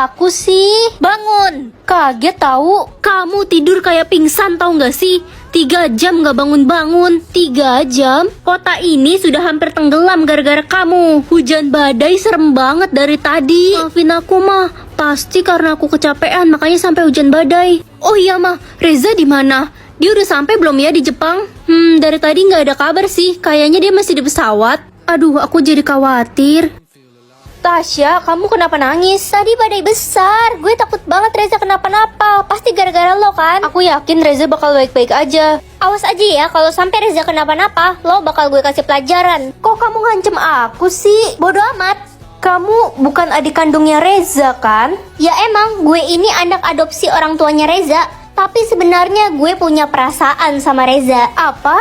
aku sih? Bangun! Kaget tahu. Kamu tidur kayak pingsan tahu nggak sih? 3 jam nggak bangun-bangun. 3 jam? Kota ini sudah hampir tenggelam gara-gara kamu. Hujan badai serem banget dari tadi. Maafin aku mah. Pasti karena aku kecapean makanya sampai hujan badai. Oh iya mah, Reza di mana? Dia udah sampai belum ya di Jepang? Dari tadi nggak ada kabar sih. Kayaknya dia masih di pesawat. Aduh, aku jadi khawatir. Tasya, kamu kenapa nangis? Tadi badai besar. Gue takut banget Reza kenapa-napa. Pasti gara-gara lo kan? Aku yakin Reza bakal baik-baik aja. Awas aja ya, kalau sampai Reza kenapa-napa, lo bakal gue kasih pelajaran. Kok kamu ngancem aku sih? Bodoh amat. Kamu bukan adik kandungnya Reza kan? Ya emang, gue ini anak adopsi orang tuanya Reza. Tapi sebenarnya gue punya perasaan sama Reza. Apa?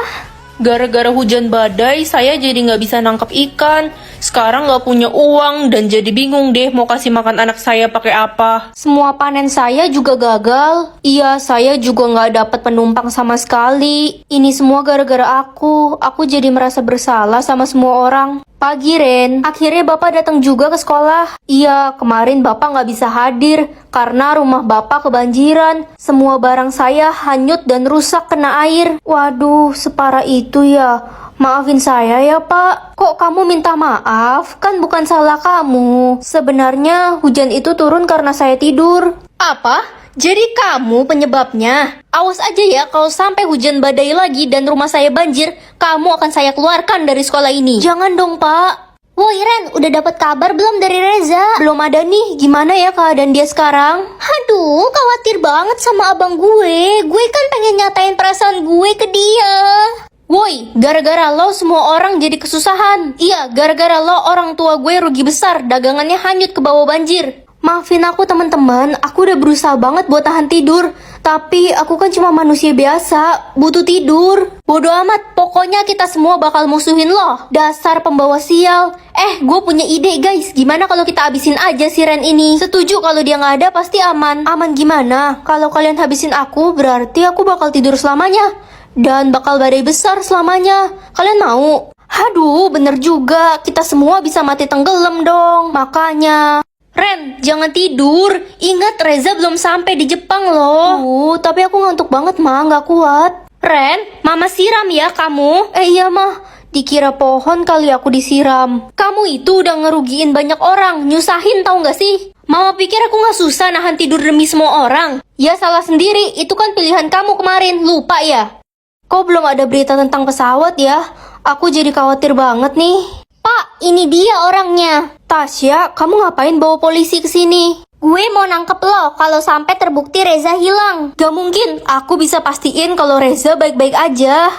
Gara-gara hujan badai, saya jadi nggak bisa nangkep ikan. Sekarang nggak punya uang dan jadi bingung deh mau kasih makan anak saya pakai apa. Semua panen saya juga gagal. Iya, saya juga nggak dapat penumpang sama sekali. Ini semua gara-gara aku. Aku jadi merasa bersalah sama semua orang. Pagi, Ren. Akhirnya Bapak datang juga ke sekolah. Iya, kemarin Bapak nggak bisa hadir karena rumah Bapak kebanjiran. Semua barang saya hanyut dan rusak kena air. Waduh, separah itu ya. Maafin saya ya Pak. Kok kamu minta maaf? Kan bukan salah kamu. Sebenarnya hujan itu turun karena saya tidur. Apa? Jadi kamu penyebabnya? Awas aja ya kalau sampai hujan badai lagi dan rumah saya banjir, kamu akan saya keluarkan dari sekolah ini. Jangan dong Pak. Woi Ren, udah dapat kabar belum dari Reza? Belum ada nih, gimana ya keadaan dia sekarang? Aduh, khawatir banget sama abang gue. Gue kan pengen nyatain perasaan gue ke dia. Woi, gara-gara lo semua orang jadi kesusahan. Iya, gara-gara lo orang tua gue rugi besar, dagangannya hanyut ke bawah banjir. Maafin aku teman-teman, aku udah berusaha banget buat tahan tidur. Tapi aku kan cuma manusia biasa, butuh tidur. Bodoh amat, pokoknya kita semua bakal musuhin lo. Dasar pembawa sial. Gue punya ide guys, gimana kalau kita habisin aja si Ren ini? Setuju kalau dia nggak ada pasti aman. Aman gimana? Kalau kalian habisin aku, berarti aku bakal tidur selamanya. Dan bakal badai besar selamanya. Kalian mau? Aduh, bener juga. Kita semua bisa mati tenggelam dong. Makanya... Ren, jangan tidur. Ingat Reza belum sampai di Jepang loh. Tapi aku ngantuk banget mah, nggak kuat. Ren, mama siram ya kamu. Iya mah, dikira pohon kali aku disiram. Kamu itu udah ngerugiin banyak orang, nyusahin tau nggak sih? Mama pikir aku nggak susah nahan tidur demi semua orang. Ya salah sendiri, itu kan pilihan kamu kemarin, lupa ya? Kok belum ada berita tentang pesawat ya? Aku jadi khawatir banget nih. Pak, ini dia orangnya. Tasya, kamu ngapain bawa polisi ke sini? Gue mau nangkep lo kalau sampai terbukti Reza hilang. Gak mungkin, aku bisa pastiin kalau Reza baik-baik aja.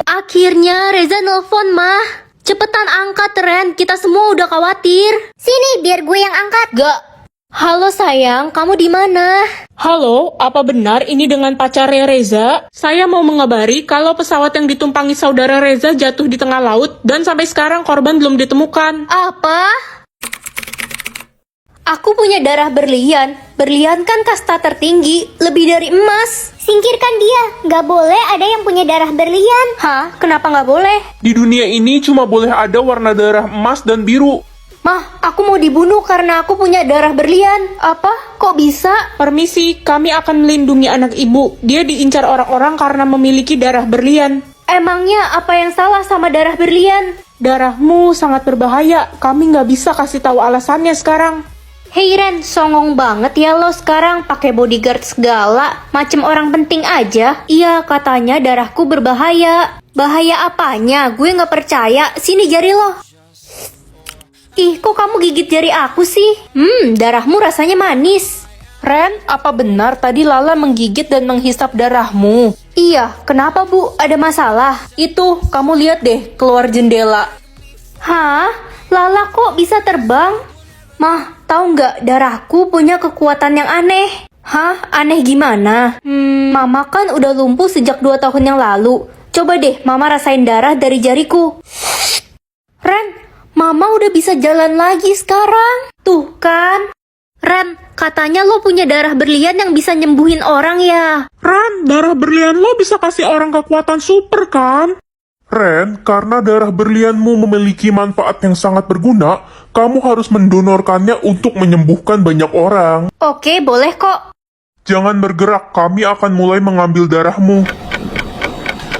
Akhirnya Reza nelpon mah. Cepetan angkat Ren, kita semua udah khawatir. Sini, biar gue yang angkat. Gak. Halo sayang, kamu di mana? Halo, apa benar ini dengan pacarnya Reza? Saya mau mengabari kalau pesawat yang ditumpangi saudara Reza jatuh di tengah laut dan sampai sekarang korban belum ditemukan. Apa? Aku punya darah berlian. Berlian kan kasta tertinggi, lebih dari emas. Singkirkan dia, gak boleh ada yang punya darah berlian. Hah? Kenapa gak boleh? Di dunia ini cuma boleh ada warna darah emas dan biru. Mah, aku mau dibunuh karena aku punya darah berlian. Apa? Kok bisa? Permisi, kami akan melindungi anak ibu. Dia diincar orang-orang karena memiliki darah berlian. Emangnya apa yang salah sama darah berlian? Darahmu sangat berbahaya. Kami nggak bisa kasih tahu alasannya sekarang. Hei Ren, songong banget ya lo sekarang pakai bodyguard segala. Macem orang penting aja. Iya, katanya darahku berbahaya. Bahaya apanya? Gue nggak percaya. Sini jari lo. Ih, kok kamu gigit jari aku sih? Darahmu rasanya manis. Ren, apa benar tadi Lala menggigit dan menghisap darahmu? Iya, kenapa Bu? Ada masalah? Itu, kamu lihat deh, keluar jendela. Hah? Lala kok bisa terbang? Mah, tahu nggak darahku punya kekuatan yang aneh? Hah? Aneh gimana? Mama kan udah lumpuh sejak 2 tahun yang lalu. Coba deh, Mama rasain darah dari jariku. Ren, Mama udah bisa jalan lagi sekarang. Tuh kan. Ren, katanya lo punya darah berlian yang bisa nyembuhin orang ya. Ran, darah berlian lo bisa kasih orang kekuatan super kan? Ren, karena darah berlianmu memiliki manfaat yang sangat berguna, kamu harus mendonorkannya untuk menyembuhkan banyak orang. Oke, boleh kok. Jangan bergerak, kami akan mulai mengambil darahmu.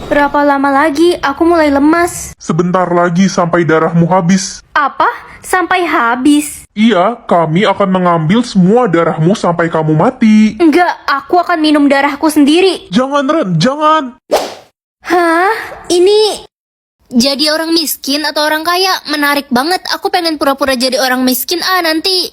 Berapa lama lagi? Aku mulai lemas. Sebentar lagi sampai darahmu habis. Apa? Sampai habis? Iya, kami akan mengambil semua darahmu sampai kamu mati. Enggak, aku akan minum darahku sendiri. Jangan, Ren, jangan. Hah? Ini jadi orang miskin atau orang kaya? Menarik banget. Aku pengen pura-pura jadi orang miskin. Nanti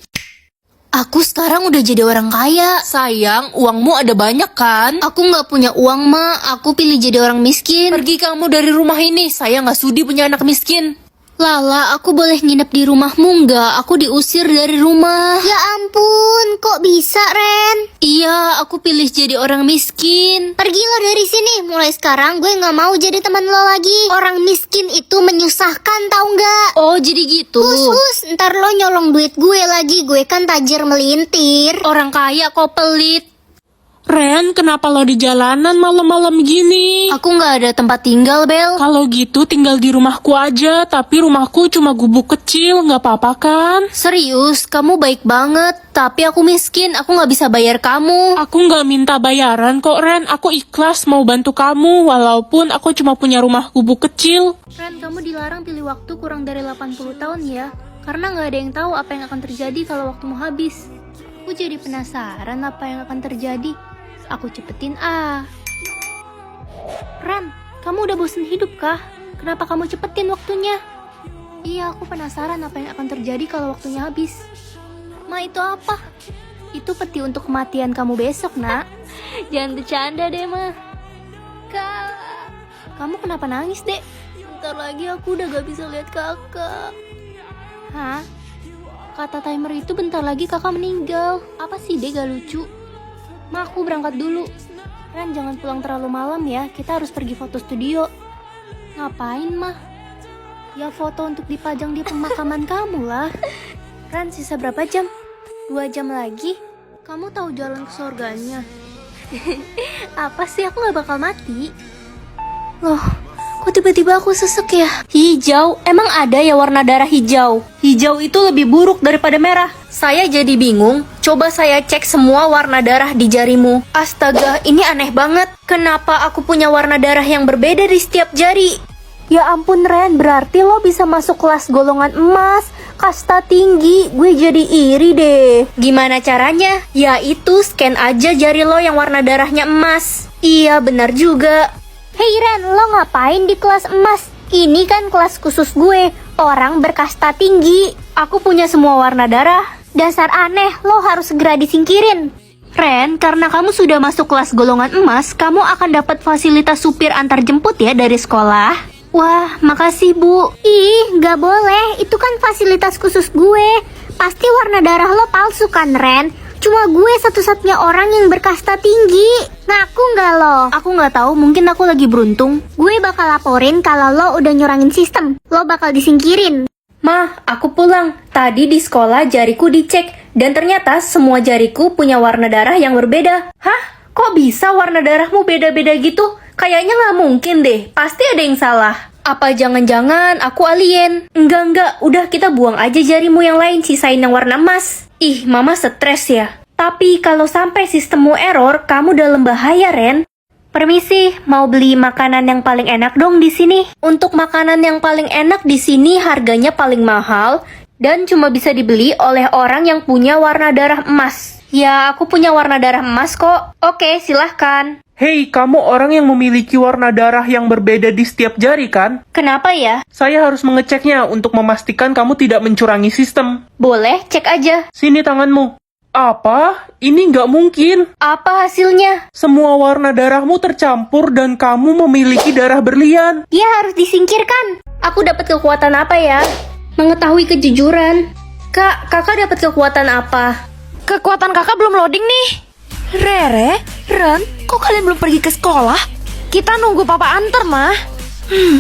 aku sekarang udah jadi orang kaya. Sayang, uangmu ada banyak kan? Aku nggak punya uang, Ma. Aku pilih jadi orang miskin. Pergi kamu dari rumah ini. Saya nggak sudi punya anak miskin. Lala, aku boleh nginep di rumahmu nggak? Aku diusir dari rumah. Ya ampun, kok bisa, Ren? Iya, aku pilih jadi orang miskin. Pergilah dari sini. Mulai sekarang gue nggak mau jadi teman lo lagi. Orang miskin itu menyusahkan, tau nggak? Oh, jadi gitu. Khusus, ntar lo nyolong duit gue lagi. Gue kan tajir melintir. Orang kaya kok pelit. Ren, kenapa lo di jalanan malam-malam gini? Aku nggak ada tempat tinggal, Bel. Kalau gitu tinggal di rumahku aja, tapi rumahku cuma gubuk kecil, nggak apa-apa kan? Serius, kamu baik banget. Tapi aku miskin, aku nggak bisa bayar kamu. Aku nggak minta bayaran kok, Ren. Aku ikhlas mau bantu kamu, walaupun aku cuma punya rumah gubuk kecil. Ren, kamu dilarang pilih waktu kurang dari 80 tahun ya. Karena nggak ada yang tahu apa yang akan terjadi kalau waktumu habis. Aku jadi penasaran apa yang akan terjadi. Aku cepetin Ren, kamu udah bosen hidup kah? Kenapa kamu cepetin waktunya? Iya, aku penasaran apa yang akan terjadi kalau waktunya habis. Ma, itu apa? Itu peti untuk kematian kamu besok, nak. Jangan bercanda deh, Ma. Kak, kamu kenapa nangis, Dek? Bentar lagi aku udah gak bisa lihat kakak. Hah? Kata timer itu bentar lagi kakak meninggal. Apa sih, Dek, gak lucu? Ma, aku berangkat dulu. Ren, jangan pulang terlalu malam ya. Kita harus pergi foto studio. Ngapain, Ma? Ya foto untuk dipajang di pemakaman kamu lah. Ren, sisa berapa jam? 2 jam lagi. Kamu tahu jalan ke surganya? Apa sih, aku gak bakal mati. Loh, kok tiba-tiba aku sesek ya? Hijau? Emang ada ya warna darah hijau? Hijau itu lebih buruk daripada merah. Saya jadi bingung. Coba saya cek semua warna darah di jarimu. Astaga, ini aneh banget. Kenapa aku punya warna darah yang berbeda di setiap jari? Ya ampun, Ren, berarti lo bisa masuk kelas golongan emas, kasta tinggi. Gue jadi iri deh. Gimana caranya? Ya itu, scan aja jari lo yang warna darahnya emas. Iya, benar juga. Hei Ren, lo ngapain di kelas emas? Ini kan kelas khusus gue, orang berkasta tinggi. Aku punya semua warna darah. Dasar aneh, lo harus segera disingkirin. Ren, karena kamu sudah masuk kelas golongan emas, kamu akan dapat fasilitas supir antar jemput ya dari sekolah. Wah, makasih Bu. Ih, gak boleh, itu kan fasilitas khusus gue. Pasti warna darah lo palsu kan, Ren? Cuma gue satu-satunya orang yang berkasta tinggi. Ngaku nggak lo? Aku nggak tahu, mungkin aku lagi beruntung. Gue bakal laporin kalau lo udah nyurangin sistem. Lo bakal disingkirin. Mah, aku pulang. Tadi di sekolah jariku dicek. Dan ternyata semua jariku punya warna darah yang berbeda. Hah? Kok bisa warna darahmu beda-beda gitu? Kayaknya nggak mungkin deh. Pasti ada yang salah. Apa jangan-jangan aku alien? Enggak. Udah kita buang aja jarimu yang lain, sisain yang warna emas. Ih, mama stres ya. Tapi kalau sampai sistemmu error, kamu dalam bahaya, Ren. Permisi, mau beli makanan yang paling enak dong di sini. Untuk makanan yang paling enak di sini harganya paling mahal dan cuma bisa dibeli oleh orang yang punya warna darah emas. Ya, aku punya warna darah emas kok. Oke, silahkan. Hei, kamu orang yang memiliki warna darah yang berbeda di setiap jari kan? Kenapa ya? Saya harus mengeceknya untuk memastikan kamu tidak mencurangi sistem. Boleh, cek aja. Sini tanganmu. Apa? Ini nggak mungkin. Apa hasilnya? Semua warna darahmu tercampur dan kamu memiliki darah berlian. Dia harus disingkirkan. Aku dapat kekuatan apa ya? Mengetahui kejujuran. Kakak dapat kekuatan apa? Kekuatan kakak belum loading nih. Rere, Ren, kok kalian belum pergi ke sekolah? Kita nunggu papa antar, mah.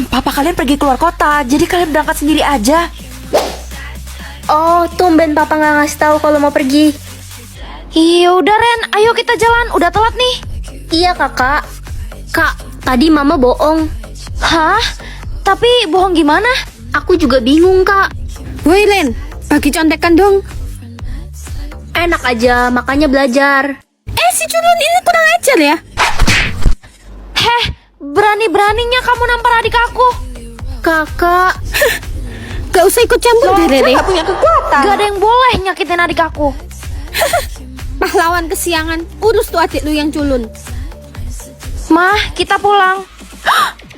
Papa kalian pergi keluar kota, jadi kalian berangkat sendiri aja. Oh, tumben papa nggak ngasih tahu kalau mau pergi. Iya udah Ren, ayo kita jalan, udah telat nih. Iya kakak. Kak, tadi mama bohong. Hah? Tapi bohong gimana? Aku juga bingung, Kak. Woi Len, bagi contekan dong. Enak aja, makanya belajar. Si culun ini kurang ajar ya. Heh, berani-beraninya kamu nampar adik aku. Kakak, Gak usah ikut campur deh Rere. Gak ada yang boleh nyakitin adik aku. Pahlawan kesiangan, urus tuh adik lu yang culun. Mah, kita pulang.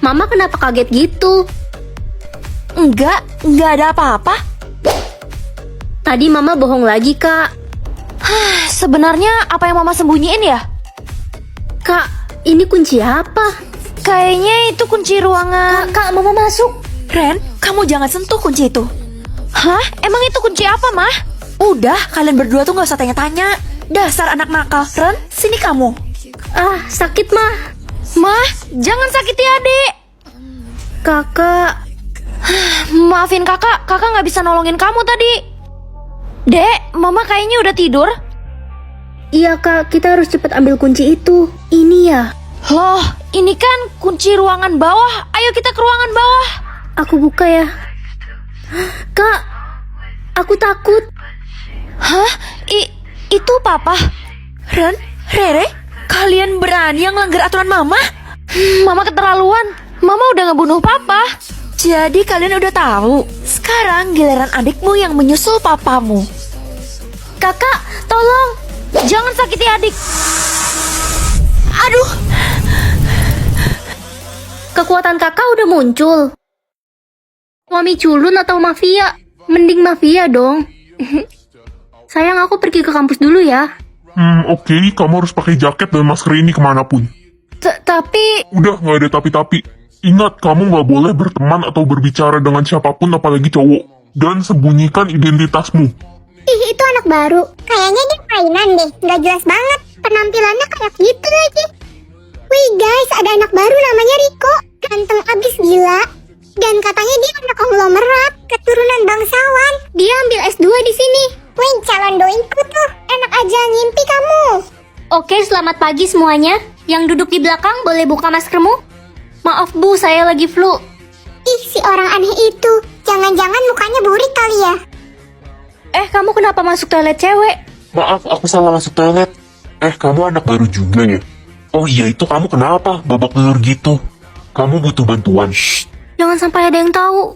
Mama kenapa kaget gitu? Enggak ada apa-apa. Tadi Mama bohong lagi, Kak. Sebenarnya apa yang mama sembunyiin ya? Kak, ini kunci apa? Kayaknya itu kunci ruangan. Kak, Mama masuk. Ren, kamu jangan sentuh kunci itu. Hah? Emang itu kunci apa, Mah? Udah, kalian berdua tuh gak usah tanya-tanya. Dasar anak nakal. Ren, sini kamu. Ah, sakit, Mah. Mah, jangan sakiti adik. Kakak, Maafin kakak gak bisa nolongin kamu tadi. Dek, mama kayaknya udah tidur. iya Kak, kita harus cepat ambil kunci itu. Ini ya. Loh, ini kan kunci ruangan bawah. Ayo kita ke ruangan bawah. Aku buka ya. Kak, aku takut. Hah? Itu papa? Ren, Rere, kalian berani yang ngelanggar aturan mama? Mama keterlaluan. Mama udah ngebunuh papa. Jadi kalian udah tahu. Sekarang giliran adikmu yang menyusul papamu. Kakak, tolong. Jangan sakiti adik. Aduh. Kekuatan kakak udah muncul. Suami culun atau mafia? Mending mafia dong. Sayang, aku pergi ke kampus dulu ya. Oke, kamu harus pakai jaket dan masker ini kemanapun. Tapi... Udah, nggak ada tapi-tapi. Ingat, kamu nggak boleh berteman atau berbicara dengan siapapun, apalagi cowok. Dan sembunyikan identitasmu. Ih, itu anak baru. Kayaknya dia mainan deh. Nggak jelas banget. Penampilannya kayak gitu lagi. Wih guys, ada anak baru namanya Riko. Ganteng abis gila. Dan katanya dia anak konglomerat, keturunan bangsawan. Dia ambil S2 di sini. Wih, calon doinku tuh. Enak aja ngimpi kamu. Oke, selamat pagi semuanya. Yang duduk di belakang boleh buka maskermu? Maaf Bu, saya lagi flu. Ih, si orang aneh itu. Jangan-jangan mukanya burik kali ya. Kamu kenapa masuk toilet cewek? Maaf, aku salah masuk toilet. Kamu anak baru juga ya? Oh iya, itu kamu kenapa babak belur gitu? Kamu butuh bantuan. Jangan sampai ada yang tahu.